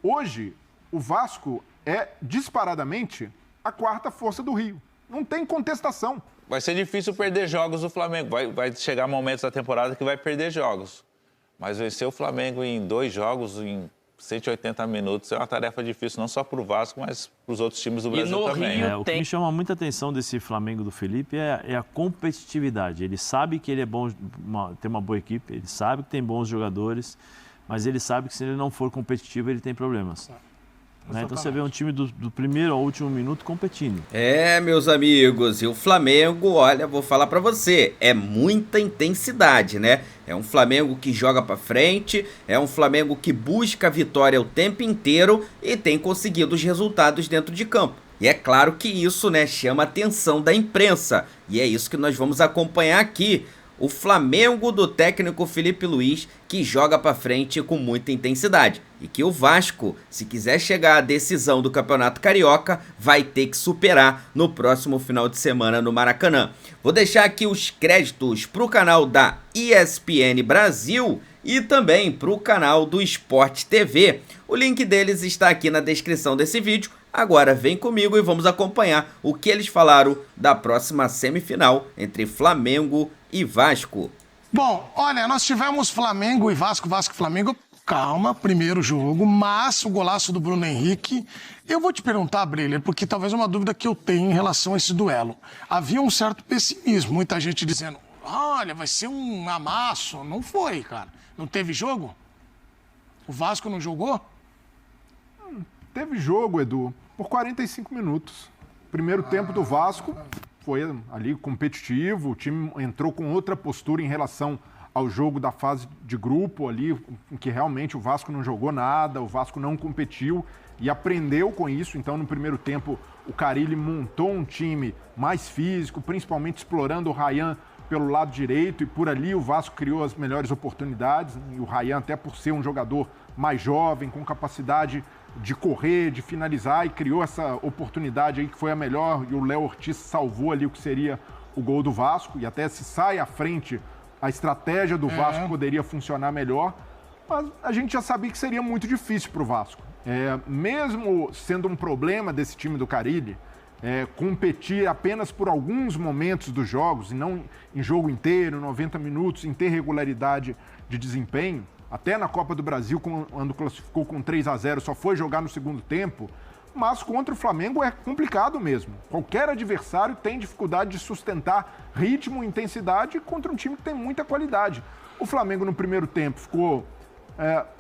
Hoje, o Vasco é disparadamente a quarta força do Rio. Não tem contestação. Vai ser difícil perder jogos do Flamengo. Vai chegar momentos da temporada que vai perder jogos. Mas vencer o Flamengo em 2 jogos, em 180 minutos, é uma tarefa difícil, não só para o Vasco, mas para os outros times do Brasil também. O que me chama muita atenção desse Flamengo do Felipe é a competitividade. Ele sabe que ele é bom, tem uma boa equipe, ele sabe que tem bons jogadores, mas ele sabe que se ele não for competitivo, ele tem problemas. Né? Então você vê um time do primeiro ao último minuto competindo. Meus amigos, e o Flamengo, olha, vou falar pra você, é muita intensidade, né? É um Flamengo que joga pra frente, é um Flamengo que busca a vitória o tempo inteiro e tem conseguido os resultados dentro de campo. E é claro que isso, né, chama a atenção da imprensa, e é isso que nós vamos acompanhar aqui. O Flamengo do técnico Felipe Luiz, que joga pra frente com muita intensidade. E que o Vasco, se quiser chegar à decisão do Campeonato Carioca, vai ter que superar no próximo final de semana no Maracanã. Vou deixar aqui os créditos pro canal da ESPN Brasil e também pro canal do Sport TV. O link deles está aqui na descrição desse vídeo. Agora vem comigo e vamos acompanhar o que eles falaram da próxima semifinal entre Flamengo e Vasco. Bom, olha, nós tivemos Flamengo e Vasco, Vasco e Flamengo. Calma, primeiro jogo, mas o golaço do Bruno Henrique... Eu vou te perguntar, Breler, porque talvez é uma dúvida que eu tenho em relação a esse duelo. Havia um certo pessimismo, muita gente dizendo, olha, vai ser um amasso. Não foi, cara. Não teve jogo? O Vasco não jogou? Teve jogo, Edu, por 45 minutos. Primeiro tempo do Vasco foi ali competitivo, o time entrou com outra postura em relação ao jogo da fase de grupo ali, em que realmente o Vasco não jogou nada, o Vasco não competiu e aprendeu com isso. Então, no primeiro tempo, o Carille montou um time mais físico, principalmente explorando o Ryan pelo lado direito, e por ali o Vasco criou as melhores oportunidades, e o Ryan, até por ser um jogador mais jovem, com capacidade de correr, de finalizar, e criou essa oportunidade aí que foi a melhor, e o Léo Ortiz salvou ali o que seria o gol do Vasco, e até se sai à frente, a estratégia do Vasco poderia funcionar melhor, mas a gente já sabia que seria muito difícil para o Vasco. Mesmo sendo um problema desse time do Carille, competir apenas por alguns momentos dos jogos, e não em jogo inteiro, 90 minutos, em ter regularidade de desempenho, até na Copa do Brasil, quando classificou com 3-0, só foi jogar no segundo tempo, mas contra o Flamengo é complicado mesmo. Qualquer adversário tem dificuldade de sustentar ritmo e intensidade contra um time que tem muita qualidade. O Flamengo no primeiro tempo ficou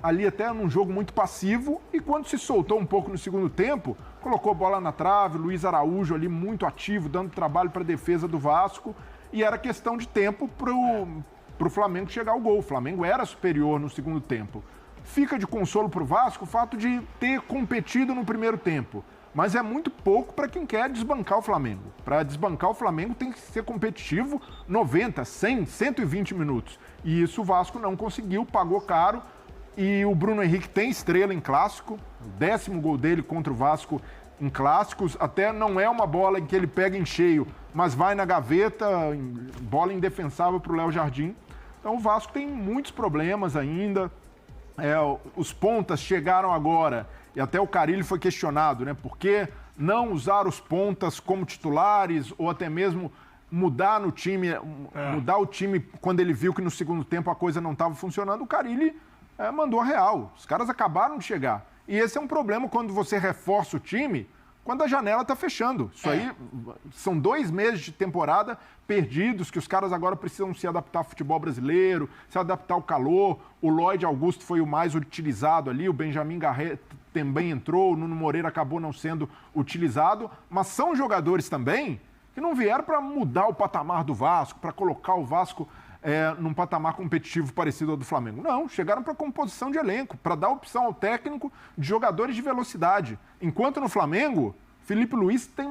ali até num jogo muito passivo, e quando se soltou um pouco no segundo tempo, colocou bola na trave, Luiz Araújo ali muito ativo, dando trabalho para a defesa do Vasco, e era questão de tempo para o Flamengo chegar ao gol. O Flamengo era superior no segundo tempo. Fica de consolo para o Vasco o fato de ter competido no primeiro tempo, mas é muito pouco para quem quer desbancar o Flamengo. Para desbancar o Flamengo tem que ser competitivo 90, 100, 120 minutos. E isso o Vasco não conseguiu, pagou caro. E o Bruno Henrique tem estrela em clássico, o 10º gol dele contra o Vasco em clássicos. Até não é uma bola em que ele pega em cheio, mas vai na gaveta, bola indefensável para o Léo Jardim. Então o Vasco tem muitos problemas ainda. Os pontas chegaram agora, e até o Carille foi questionado, né? Por que não usar os pontas como titulares, ou até mesmo mudar no time, mudar o time quando ele viu que no segundo tempo a coisa não estava funcionando? O Carille mandou a real. Os caras acabaram de chegar. E esse é um problema quando você reforça o time, quando a janela está fechando. Isso aí são 2 meses de temporada perdidos, que os caras agora precisam se adaptar ao futebol brasileiro, se adaptar ao calor. O Lloyd Augusto foi o mais utilizado ali, o Benjamin Garret também entrou, o Nuno Moreira acabou não sendo utilizado, mas são jogadores também que não vieram para mudar o patamar do Vasco, para colocar o Vasco num patamar competitivo parecido ao do Flamengo. Não, chegaram para composição de elenco, para dar opção ao técnico de jogadores de velocidade. Enquanto no Flamengo, Felipe Luiz tem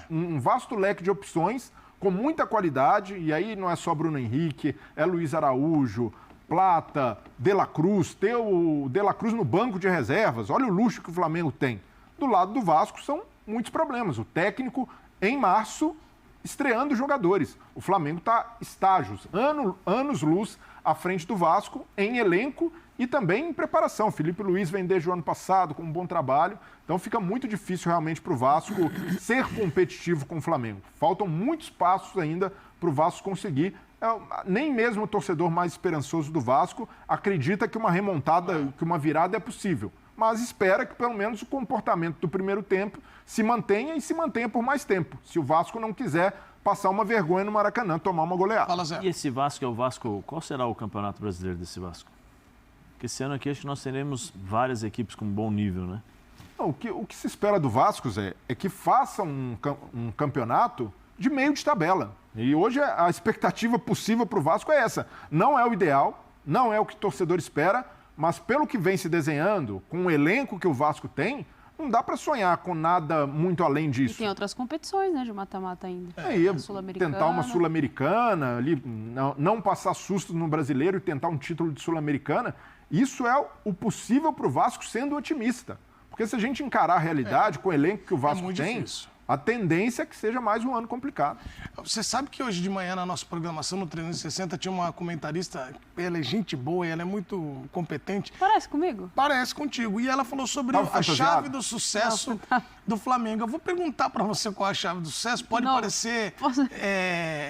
um vasto leque de opções, com muita qualidade, e aí não é só Bruno Henrique, é Luiz Araújo, Plata, De La Cruz, ter o De La Cruz no banco de reservas. Olha o luxo que o Flamengo tem. Do lado do Vasco são muitos problemas. O técnico, em março, estreando jogadores. O Flamengo está estágios, anos-luz à frente do Vasco, em elenco e também em preparação. Felipe Luiz vem desde o ano passado com um bom trabalho, então fica muito difícil realmente para o Vasco ser competitivo com o Flamengo. Faltam muitos passos ainda para o Vasco conseguir. Nem mesmo o torcedor mais esperançoso do Vasco acredita que uma remontada, que uma virada é possível, mas espera que pelo menos o comportamento do primeiro tempo se mantenha e se mantenha por mais tempo, se o Vasco não quiser passar uma vergonha no Maracanã, tomar uma goleada. Fala, Zé. E esse Vasco é o Vasco... Qual será o campeonato brasileiro desse Vasco? Porque esse ano aqui acho que nós teremos várias equipes com bom nível, né? Não, o que se espera do Vasco, Zé, é que faça um campeonato de meio de tabela. E hoje a expectativa possível para o Vasco é essa. Não é o ideal, não é o que o torcedor espera, mas pelo que vem se desenhando, com o elenco que o Vasco tem, não dá para sonhar com nada muito além disso. E tem outras competições, né, de mata-mata ainda. Tentar uma Sul-Americana, ali, não passar susto no Brasileiro e tentar um título de Sul-Americana, isso é o possível para o Vasco sendo otimista. Porque se a gente encarar a realidade com o elenco que o Vasco tem, a tendência é que seja mais um ano complicado. Você sabe que hoje de manhã na nossa programação no 360 tinha uma comentarista, ela é gente boa e ela é muito competente. Parece comigo? Parece contigo. E ela falou sobre a chave do sucesso do Flamengo. Eu vou perguntar pra você qual é a chave do sucesso. Pode parecer...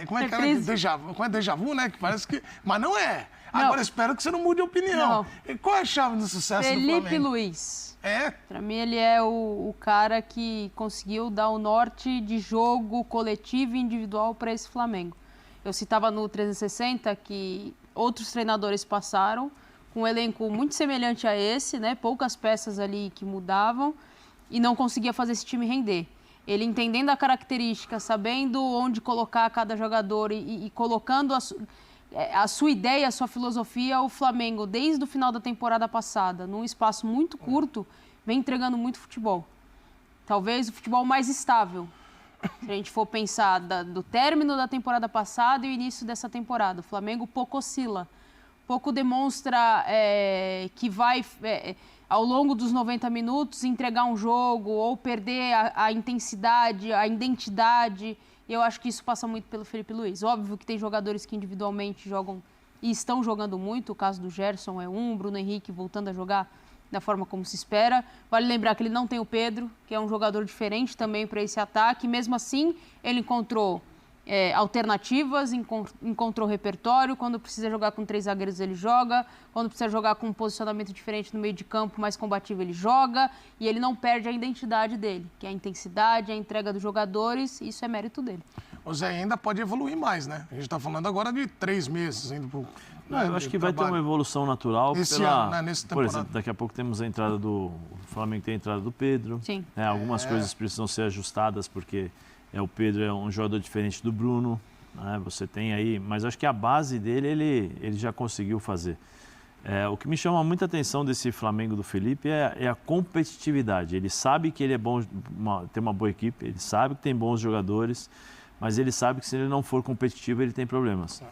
como é que é? Déjà vu, né? Que parece que... Mas não é. Não. Agora espero que você não mude de opinião. Não. Qual é a chave do sucesso do Flamengo? Felipe Luiz. É? Pra mim, ele é o cara que conseguiu dar o norte de jogo coletivo e individual para esse Flamengo. Eu citava no 360 que outros treinadores passaram com um elenco muito semelhante a esse, né? Poucas peças ali que mudavam e não conseguia fazer esse time render. Ele entendendo a característica, sabendo onde colocar cada jogador e colocando a sua ideia, a sua filosofia, o Flamengo, desde o final da temporada passada, num espaço muito curto, vem entregando muito futebol. Talvez o futebol mais estável, se a gente for pensar do término da temporada passada e o início dessa temporada. O Flamengo pouco oscila, pouco demonstra que vai, ao longo dos 90 minutos, entregar um jogo ou perder a intensidade, a identidade. Eu acho que isso passa muito pelo Felipe Luiz. Óbvio que tem jogadores que individualmente jogam e estão jogando muito. O caso do Gerson é um, Bruno Henrique voltando a jogar da forma como se espera. Vale lembrar que ele não tem o Pedro, que é um jogador diferente também para esse ataque. Mesmo assim, ele encontrou alternativas, encontrou repertório. Quando precisa jogar com 3 zagueiros, ele joga. Quando precisa jogar com um posicionamento diferente no meio de campo, mais combativo, ele joga. E ele não perde a identidade dele, que é a intensidade, a entrega dos jogadores. Isso é mérito dele. O Zé ainda pode evoluir mais, né? A gente está falando agora de 3 meses ainda pro... Não, eu acho que vai ter uma evolução natural. Esse ano, né? Nessa temporada. Por exemplo, daqui a pouco temos a entrada o Flamengo tem a entrada do Pedro. Sim. Algumas coisas precisam ser ajustadas, porque o Pedro é um jogador diferente do Bruno. Né? Você tem aí... Mas acho que a base dele, ele já conseguiu fazer. O que me chama muita atenção desse Flamengo do Felipe é a competitividade. Ele sabe que ele é bom, tem uma boa equipe, ele sabe que tem bons jogadores, mas ele sabe que se ele não for competitivo, ele tem problemas.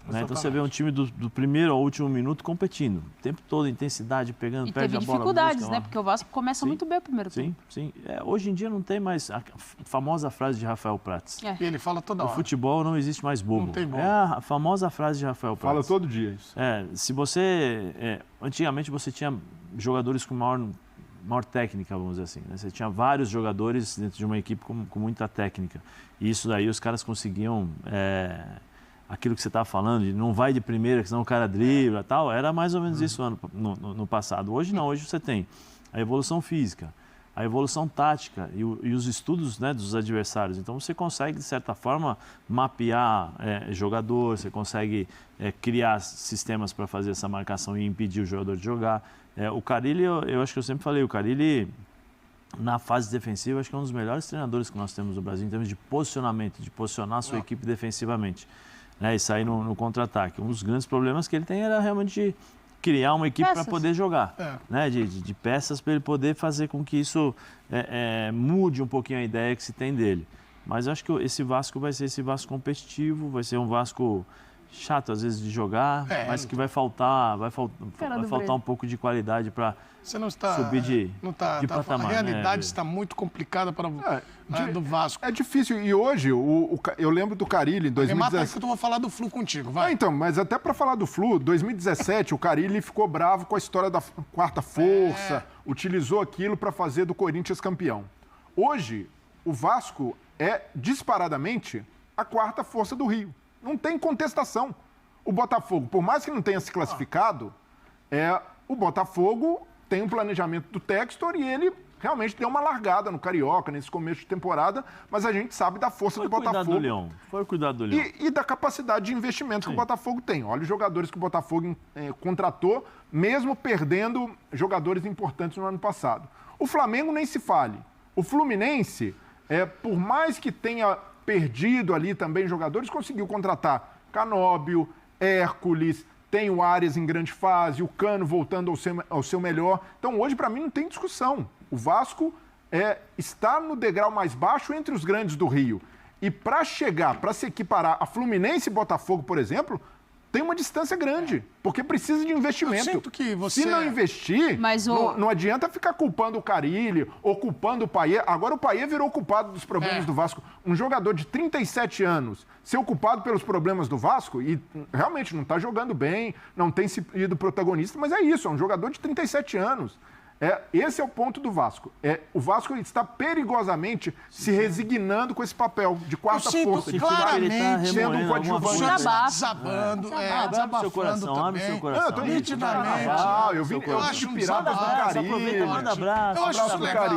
Né? Então você vê um time do primeiro ao último minuto competindo. O tempo todo, intensidade, pegando, perde a bola. E teve dificuldades, né? Porque o Vasco começa muito bem o primeiro tempo. Sim. Hoje em dia não tem mais a famosa frase de Rafael Prats. E ele fala toda hora. No futebol não existe mais bobo. Não tem bobo. É a famosa frase de Rafael Prats. Fala todo dia isso. Se você... antigamente você tinha jogadores com maior técnica, vamos dizer assim. Né? Você tinha vários jogadores dentro de uma equipe com muita técnica. E isso daí os caras conseguiam... aquilo que você estava falando, de não vai de primeira, que senão o cara dribla e tal, era mais ou menos isso no passado. Hoje não, hoje você tem a evolução física, a evolução tática e os estudos, né, dos adversários. Então você consegue, de certa forma, mapear jogador, você consegue criar sistemas para fazer essa marcação e impedir o jogador de jogar. O Carille, eu acho que eu sempre falei, o Carille, na fase defensiva, acho que é um dos melhores treinadores que nós temos no Brasil, em termos de posicionamento, de posicionar a sua equipe defensivamente. E sair no contra-ataque. Um dos grandes problemas que ele tem era realmente criar uma equipe para poder jogar. Né? De peças para ele poder fazer com que isso mude um pouquinho a ideia que se tem dele. Mas eu acho que esse Vasco vai ser esse Vasco competitivo, vai ser um Vasco chato às vezes de jogar, mas que vai faltar um pouco de qualidade para subir de patamar. A realidade né? está muito complicada para do Vasco. É difícil. E hoje, eu lembro do Carille em 2017. Que eu vou falar do Flu contigo, vai. Então, mas até para falar do Flu, 2017, o Carille ficou bravo com a história da quarta força, utilizou aquilo para fazer do Corinthians campeão. Hoje, o Vasco é disparadamente a quarta força do Rio. Não tem contestação. O Botafogo, por mais que não tenha se classificado, o Botafogo tem um planejamento do Textor e ele realmente deu uma largada no Carioca nesse começo de temporada, mas a gente sabe da força do Botafogo. Foi cuidado do Leão. E da capacidade de investimento que o Botafogo tem. Olha os jogadores que o Botafogo contratou, mesmo perdendo jogadores importantes no ano passado. O Flamengo nem se fale. O Fluminense, por mais que tenha perdido ali também jogadores, conseguiu contratar Canóbio, Hércules, tem o Arias em grande fase, o Cano voltando ao seu melhor. Então, hoje, para mim, não tem discussão. O Vasco está no degrau mais baixo entre os grandes do Rio. E para se equiparar a Fluminense e Botafogo, por exemplo, tem uma distância grande, porque precisa de investimento. Eu sinto que você... Se não investir, não adianta ficar culpando o Carille ou culpando o Payet. Agora o Payet virou culpado dos problemas do Vasco. Um jogador de 37 anos ser culpado pelos problemas do Vasco e realmente não está jogando bem, não tem sido protagonista, mas é isso, é um jogador de 37 anos. Esse é o ponto do Vasco. O Vasco está perigosamente se resignando com esse papel de quarta força. Claramente, sendo um coadjuvante. Desabando, Abre seu coração, abre seu coração. Eu tô nitidamente. Eu acho piradas do Carille. Manda abraço. Eu acho isso legal.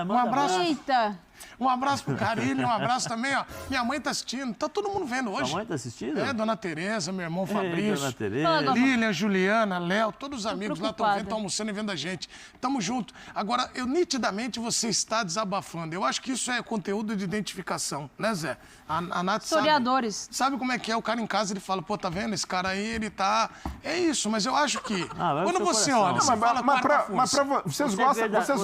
Um abraço. Eita! Um abraço pro Carille, um abraço também, ó. Minha mãe tá assistindo, tá todo mundo vendo hoje. Sua mãe tá assistindo? Dona Tereza, meu irmão Fabrício. Dona Tereza. Lilian, Juliana, Léo, todos os amigos lá estão vendo, estão almoçando e vendo a gente. Tamo junto. Agora, nitidamente você está desabafando. Eu acho que isso é conteúdo de identificação, né, Zé? A Nath Historiadores. sabe como é que é? O cara em casa, ele fala, pô, tá vendo? Esse cara aí, ele tá... É isso, mas eu acho que... quando você olha, você fala vocês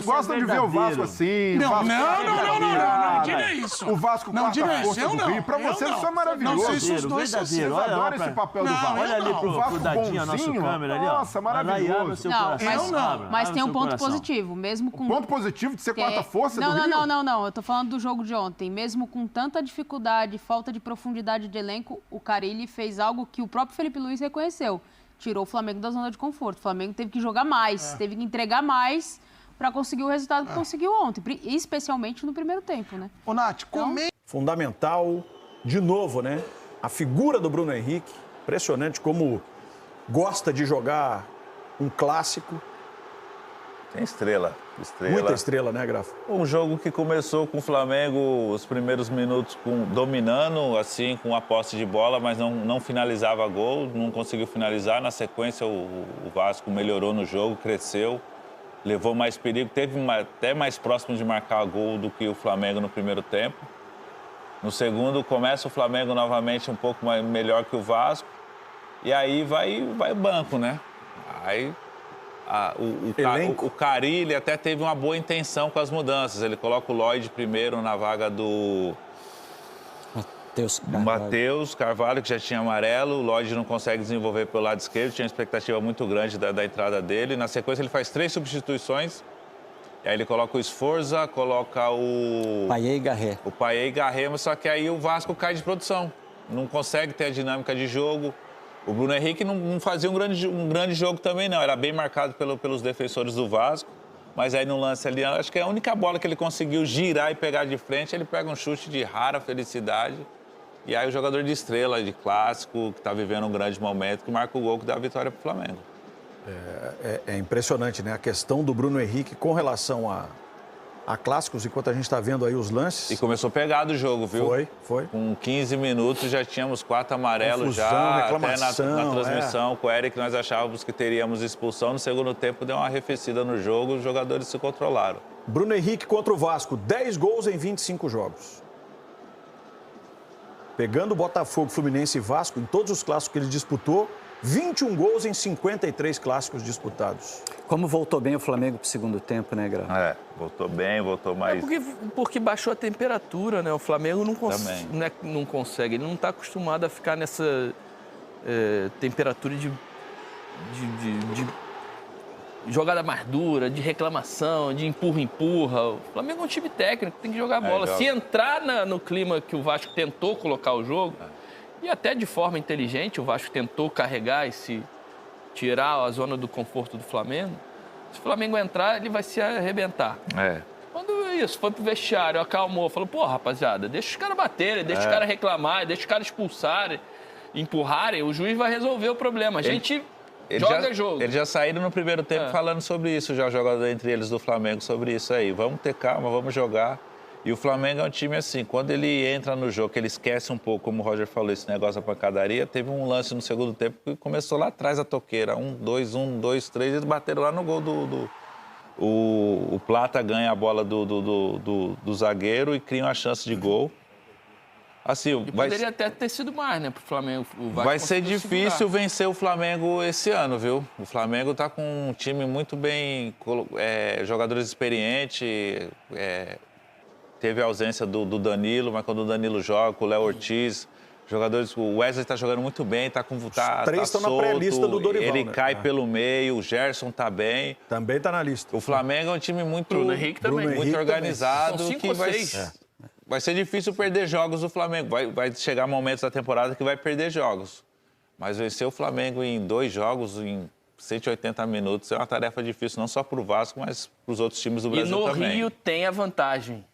gostam de ver o Vasco assim? Não diga isso. O Vasco quarta força do Rio. Pra vocês isso é maravilhoso. Não sei se os dois são Vocês adoram esse papel do Vasco. Olha ali pro Dadinho, a nossa câmera ali, ó. Nossa, maravilhoso. Mas tem um ponto positivo, mesmo com... Ponto positivo de ser quarta força do Rio? Não. Eu tô falando do jogo de ontem. Mesmo com tanta dificuldade, falta de profundidade de elenco, o Carille fez algo que o próprio Felipe Luiz reconheceu. Tirou o Flamengo da zona de conforto. O Flamengo teve que jogar mais, teve que entregar mais para conseguir o resultado que conseguiu ontem, especialmente no primeiro tempo, né? Ô, Nath, Fundamental, de novo, né? A figura do Bruno Henrique, impressionante como gosta de jogar um clássico. Tem estrela. Muita estrela, né, Grafo? Um jogo que começou com o Flamengo os primeiros minutos dominando, assim, com a posse de bola, mas não finalizava gol, não conseguiu finalizar. Na sequência, o Vasco melhorou no jogo, cresceu, levou mais perigo, teve até mais próximo de marcar gol do que o Flamengo no primeiro tempo. No segundo, começa o Flamengo novamente um pouco melhor que o Vasco, e aí vai banco, né? Aí... O Carille até teve uma boa intenção com as mudanças. Ele coloca o Lloyd primeiro na vaga do Matheus Carvalho, que já tinha amarelo. O Lloyd não consegue desenvolver pelo lado esquerdo. Tinha uma expectativa muito grande da entrada dele. Na sequência, ele faz 3 substituições. E aí ele coloca o Sforza, coloca o Payet e Garré. Mas só que aí o Vasco cai de produção. Não consegue ter a dinâmica de jogo. O Bruno Henrique não fazia um grande jogo também, não. Era bem marcado pelos defensores do Vasco. Mas aí no lance ali, acho que é a única bola que ele conseguiu girar e pegar de frente. Ele pega um chute de rara felicidade. E aí o jogador de estrela, de clássico, que está vivendo um grande momento, que marca o gol que dá a vitória para o Flamengo. É impressionante, né? A questão do Bruno Henrique com relação a clássicos, enquanto a gente está vendo aí os lances. E começou pegado o jogo, viu? Foi. Com 15 minutos já tínhamos 4 amarelos. Confusão, reclamação, até na transmissão com o Eric nós achávamos que teríamos expulsão. No segundo tempo deu uma arrefecida no jogo, os jogadores se controlaram. Bruno Henrique contra o Vasco, 10 gols em 25 jogos. Pegando o Botafogo, Fluminense e Vasco, em todos os clássicos que ele disputou, 21 gols em 53 clássicos disputados. Como voltou bem o Flamengo pro segundo tempo, né, Grau? Voltou bem, voltou mais... Porque baixou a temperatura, né? O Flamengo não consegue, ele não está acostumado a ficar temperatura de jogada mais dura, de reclamação, de empurra-empurra. O Flamengo é um time técnico, tem que jogar bola. Se entrar no clima que o Vasco tentou colocar o jogo, e até de forma inteligente, o Vasco tentou carregar e tirar a zona do conforto do Flamengo, se o Flamengo entrar, ele vai se arrebentar. Quando isso, foi pro vestiário, acalmou, falou, pô, rapaziada, deixa os caras baterem, deixa os caras reclamarem, deixa os caras expulsarem, empurrarem, o juiz vai resolver o problema. A gente joga jogo. Eles já saíram no primeiro tempo falando sobre isso, já jogador entre eles do Flamengo, sobre isso aí. Vamos ter calma, vamos jogar. E o Flamengo é um time assim, quando ele entra no jogo, que ele esquece um pouco, como o Roger falou, esse negócio da pancadaria, teve um lance no segundo tempo que começou lá atrás a toqueira. 1, 2, 3, eles bateram lá no gol o Plata ganha a bola do zagueiro e cria uma chance de gol. Assim, poderia até ter sido mais, né, pro Flamengo. Vai ser difícil vencer o Flamengo esse ano, viu? O Flamengo tá com um time muito bem, jogadores experientes, teve a ausência do Danilo, mas quando o Danilo joga, com o Léo Ortiz, jogadores, o Wesley tá jogando muito bem, os três estão na pré-lista do Dorival, ele né? cai pelo meio, o Gerson tá bem. Também tá na lista. O Flamengo é um time muito, Bruno Henrique também. muito organizado. São 5 ou 6. Vai ser difícil perder jogos do Flamengo. Vai chegar momentos da temporada que vai perder jogos. Mas vencer o Flamengo em 2 jogos, em 180 minutos, é uma tarefa difícil, não só para o Vasco, mas para os outros times do Brasil também. E no Rio tem a vantagem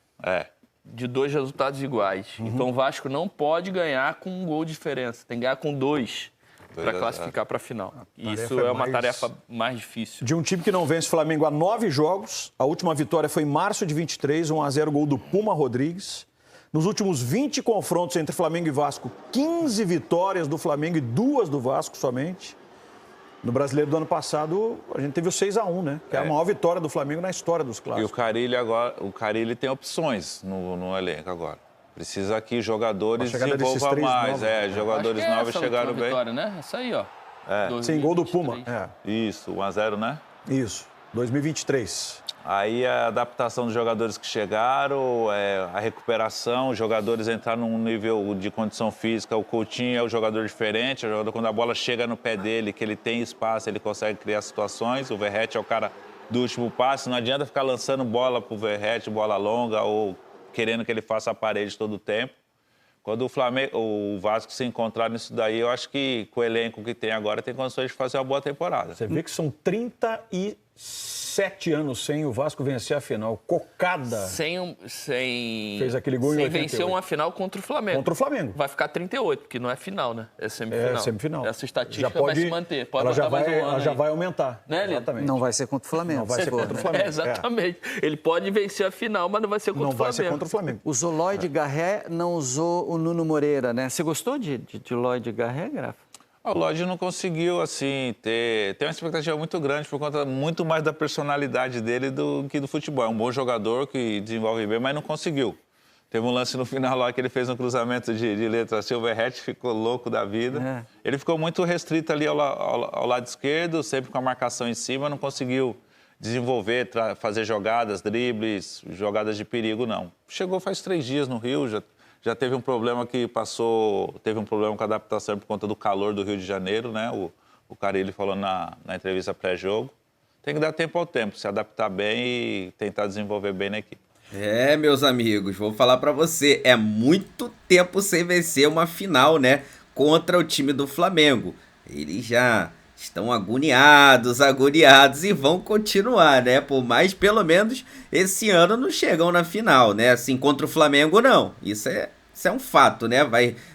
de 2 resultados iguais. Então o Vasco não pode ganhar com 1 gol de diferença. Tem que ganhar com 2 para classificar para a final. Isso é uma tarefa mais difícil. De um time que não vence o Flamengo há 9 jogos, a última vitória foi em março de 23, 1-0, gol do Puma Rodrigues. Nos últimos 20 confrontos entre Flamengo e Vasco, 15 vitórias do Flamengo e 2 do Vasco somente. No Brasileiro do ano passado, a gente teve o 6-1, né? Que é a maior vitória do Flamengo na história dos clássicos. E o Carille tem opções no elenco agora. Precisa que jogadores desenvolvam mais. Jogadores novos chegaram bem. Vitória, né? Essa aí, ó. Sim, gol do Puma. Isso, 1-0, né? Isso, 2023. Aí a adaptação dos jogadores que chegaram, a recuperação, os jogadores entraram num nível de condição física. O Coutinho é um jogador diferente, quando a bola chega no pé dele, que ele tem espaço, ele consegue criar situações. O Verratti é o cara do último passe, não adianta ficar lançando bola pro Verratti, bola longa, ou querendo que ele faça a parede todo o tempo. Quando o Vasco se encontrar nisso daí, eu acho que com o elenco que tem agora, tem condições de fazer uma boa temporada. Você vê que são 37 anos sem o Vasco vencer a final. Cocada. Fez aquele gol em 88. Sem vencer uma final contra o Flamengo. Contra o Flamengo. Vai ficar 38, porque não é final, né? É semifinal. É semifinal. Essa estatística vai se manter. Ela já vai aumentar. Né, exatamente. Não vai ser contra o Flamengo. Não vai ser contra o Flamengo. Exatamente. Ele pode vencer a final, mas não vai ser contra o Flamengo. Não vai ser contra o Flamengo. O Lloyd Garré não usou o Nuno Moreira, né? Você gostou de Lloyd Garré, Grafa? O Lloyd não conseguiu, assim, ter uma expectativa muito grande por conta muito mais da personalidade dele do que do futebol. É um bom jogador que desenvolve bem, mas não conseguiu. Teve um lance no final lá que ele fez um cruzamento de letra assim, o Verratti ficou louco da vida. Ele ficou muito restrito ali ao lado esquerdo, sempre com a marcação em cima, não conseguiu desenvolver, fazer jogadas, dribles, jogadas de perigo, não. Chegou faz 3 dias no Rio, já teve um problema teve um problema com a adaptação por conta do calor do Rio de Janeiro, né? O Carille falou na entrevista pré-jogo. Tem que dar tempo ao tempo, se adaptar bem e tentar desenvolver bem na equipe. Meus amigos, vou falar pra você, é muito tempo sem vencer uma final, né? Contra o time do Flamengo. Eles já estão agoniados e vão continuar, né? Por mais, pelo menos, esse ano não chegam na final, né? Assim, contra o Flamengo, não. Isso é um fato, né?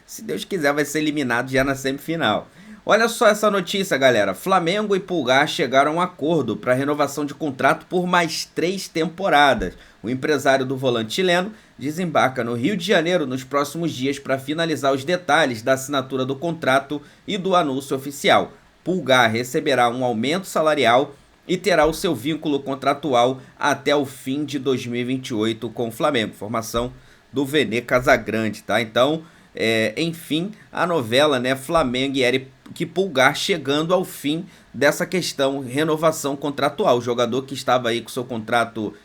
Se Deus quiser, vai ser eliminado já na semifinal. Olha só essa notícia, galera. Flamengo e Pulgar chegaram a um acordo para renovação de contrato por mais 3 temporadas. O empresário do volante chileno desembarca no Rio de Janeiro nos próximos dias para finalizar os detalhes da assinatura do contrato e do anúncio oficial. Pulgar receberá um aumento salarial e terá o seu vínculo contratual até o fim de 2028 com o Flamengo. Informação do Vene Casagrande, tá? Então, enfim, a novela, né, Flamengo e Eric Pulgar chegando ao fim dessa questão renovação contratual. O jogador que estava aí com seu contrato,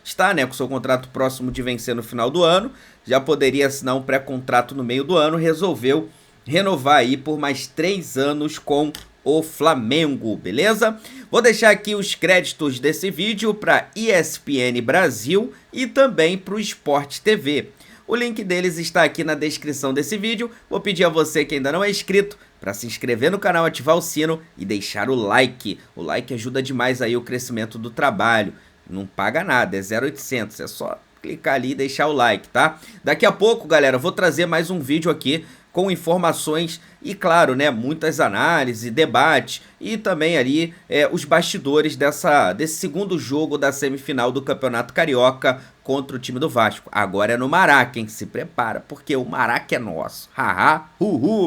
com seu contrato próximo de vencer no final do ano, já poderia assinar um pré-contrato no meio do ano, resolveu renovar aí por mais 3 anos com o Flamengo, beleza? Vou deixar aqui os créditos desse vídeo para ESPN Brasil e também para o Sport TV. O link deles está aqui na descrição desse vídeo. Vou pedir a você que ainda não é inscrito para se inscrever no canal, ativar o sino e deixar o like. O like ajuda demais aí o crescimento do trabalho. Não paga nada, é 0,800, é só clicar ali e deixar o like, tá? Daqui a pouco, galera, eu vou trazer mais um vídeo aqui com informações e, claro, né, muitas análises, debate e também ali os bastidores desse segundo jogo da semifinal do Campeonato Carioca contra o time do Vasco. Agora é no Maraca, hein? Se prepara, porque o Maraca é nosso. Haha,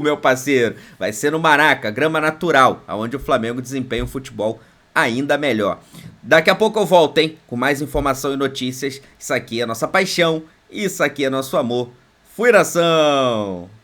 meu parceiro. Vai ser no Maraca, grama natural, onde o Flamengo desempenha um futebol ainda melhor. Daqui a pouco eu volto, hein? Com mais informação e notícias. Isso aqui é nossa paixão, isso aqui é nosso amor. Fui, nação!